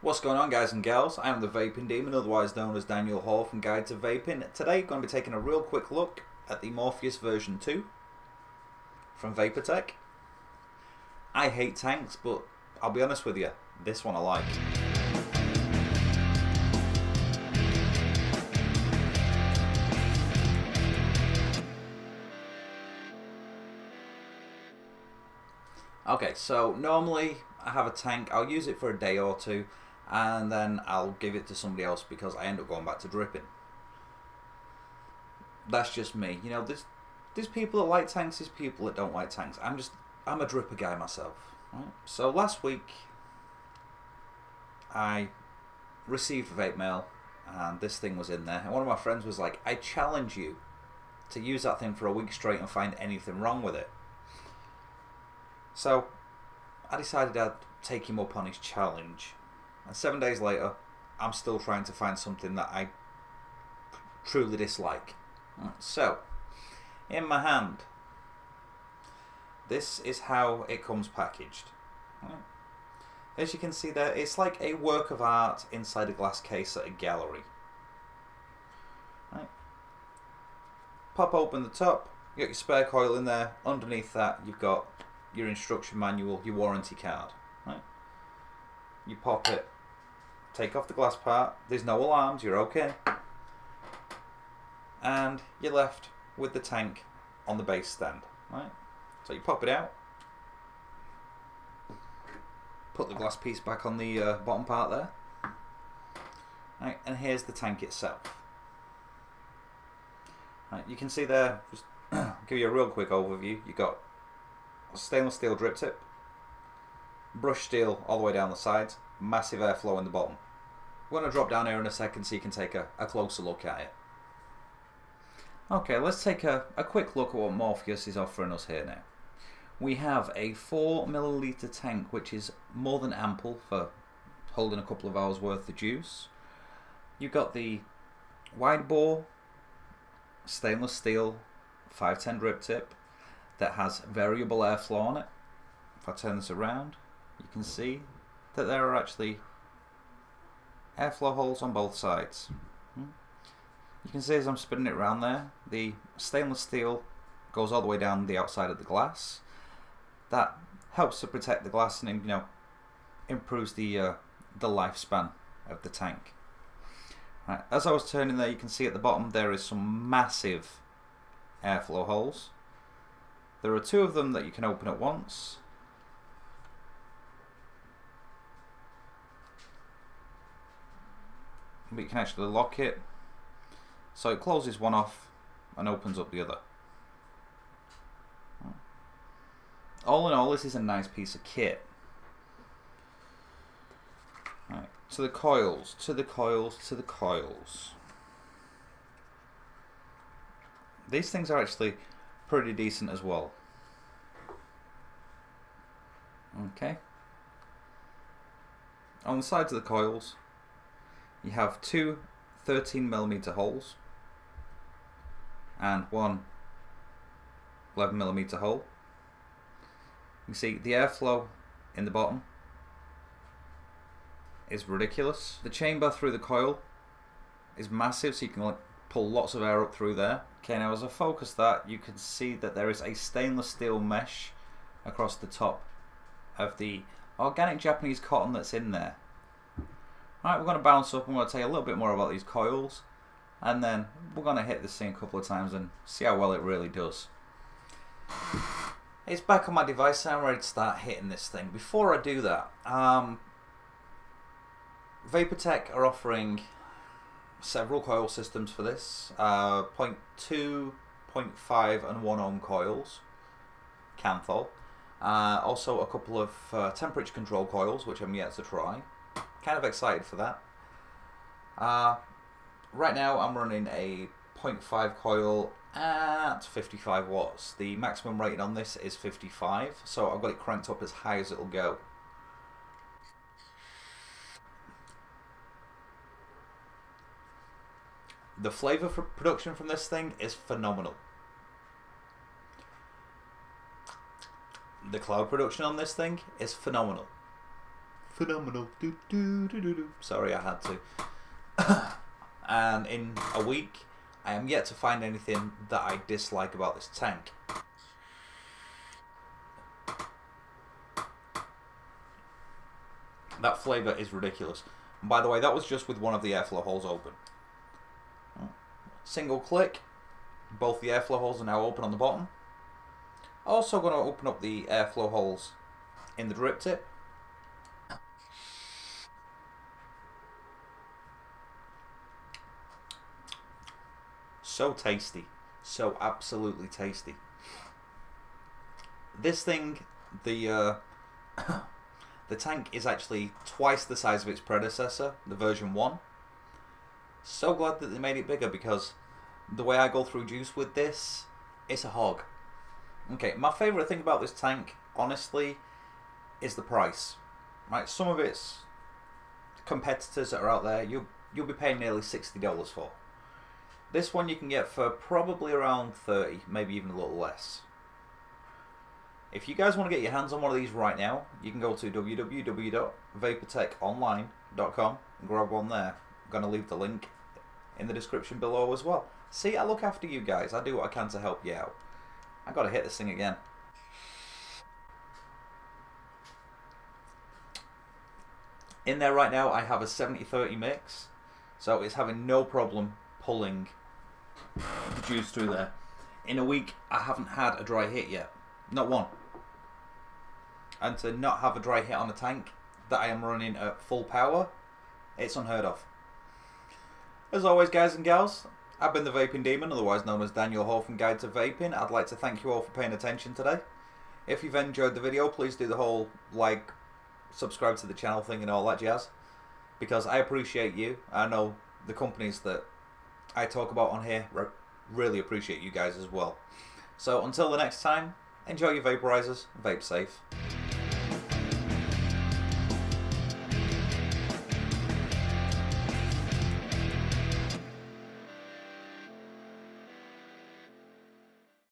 What's going on, guys and gals? I am the VapinDemon, otherwise known as Daniel Hall from Guide to Vaping. Today I'm going to be taking a real quick look at the Morpheus version 2 from VaporTech. I hate tanks, but I'll be honest with you, this one I like. Okay, so normally I have a tank, I'll use it for a day or two, and then I'll give it to somebody else because I end up going back to dripping. That's just me. You know, there's people that like tanks, there's people that don't like tanks. I'm a dripper guy myself. Right? So last week I received vape mail and this thing was in there, and one of my friends was like, I challenge you to use that thing for a week straight and find anything wrong with it. So I decided I'd take him up on his challenge, and 7 days later I'm still trying to find something that I truly dislike. So in my hand, this is how it comes packaged. As you can see there, it's like a work of art inside a glass case at a gallery. Pop open the top, you got your spare coil in there. Underneath that you've got your instruction manual, your warranty card. Right? You pop it, take off the glass part, there's no alarms, you're okay. And you're left with the tank on the base stand. Right? So you pop it out, put the glass piece back on the bottom part there. Right? And here's the tank itself. Right? You can see there, just give you a real quick overview, you've got stainless steel drip tip, brush steel all the way down the sides, massive airflow in the bottom. We're going to drop down here in a second so you can take a closer look at it. Okay, let's take a quick look at what Morpheus is offering us here now. We have a 4ml tank, which is more than ample for holding a couple of hours worth of juice. You've got the wide bore stainless steel 510 drip tip that has variable airflow on it. If I turn this around, you can see that there are actually airflow holes on both sides. You can see as I'm spinning it around there, the stainless steel goes all the way down the outside of the glass. That helps to protect the glass and, you know, improves the lifespan of the tank. Right, as I was turning there, you can see at the bottom there is some massive airflow holes. There are two of them that you can open at once. But you can actually lock it, so it closes one off and opens up the other. All in all, this is a nice piece of kit. Right, to the coils, to the coils, to the coils. These things are actually pretty decent as well. Okay. On the sides of the coils, you have two 13mm holes and one 11mm hole. You see the airflow in the bottom is ridiculous. The chamber through the coil is massive, so you can pull lots of air up through there. Okay, now as I focus that, you can see that there is a stainless steel mesh across the top of the organic Japanese cotton that's in there. Alright, we're going to bounce up and we're going to tell you a little bit more about these coils, and then we're going to hit this thing a couple of times and see how well it really does. It's back on my device and I'm ready to start hitting this thing. Before I do that, VaporTech are offering several coil systems for this. 0.2, 0.5 and 1 ohm coils, Canthol. Also a couple of temperature control coils, which I'm yet to try. Kind of excited for that. Right now I'm running a 0.5 coil at 55 watts. The maximum rating on this is 55, so I've got it cranked up as high as it'll go. The flavour for production from this thing is phenomenal. The cloud production on this thing is phenomenal. phenomenal. Do, do, do, do, do. Sorry, I had to. And in a week, I am yet to find anything that I dislike about this tank. That flavour is ridiculous. And by the way, that was just with one of the airflow holes open. Single click, both the airflow holes are now open on the bottom. Also going to open up the airflow holes in the drip tip. So tasty. So absolutely tasty. This thing, the tank is actually twice the size of its predecessor, the version 1. So glad that they made it bigger, because the way I go through juice with this, it's a hog. Okay, my favourite thing about this tank, honestly, is the price. Right, some of its competitors that are out there, you'll be paying nearly $60 for. This one you can get for probably around $30, maybe even a little less. If you guys want to get your hands on one of these right now, you can go to www.vaportechonline.com and grab one there. I'm going to leave the link in the description below as well. See, I look after you guys. I do what I can to help you out. I got to hit this thing again. In there right now, I have a 70-30 mix, so it's having no problem pulling the juice through there. In a week, I haven't had a dry hit yet. Not one. And to not have a dry hit on a tank that I am running at full power, it's unheard of. As always, guys and gals, I've been the VapinDemon, otherwise known as Daniel Ho from Guide to Vaping. I'd like to thank you all for paying attention today. If you've enjoyed the video, please do the whole like, subscribe to the channel thing and all that jazz, because I appreciate you. I know the companies that I talk about on here really appreciate you guys as well. So until the next time, enjoy your vaporizers, vape safe.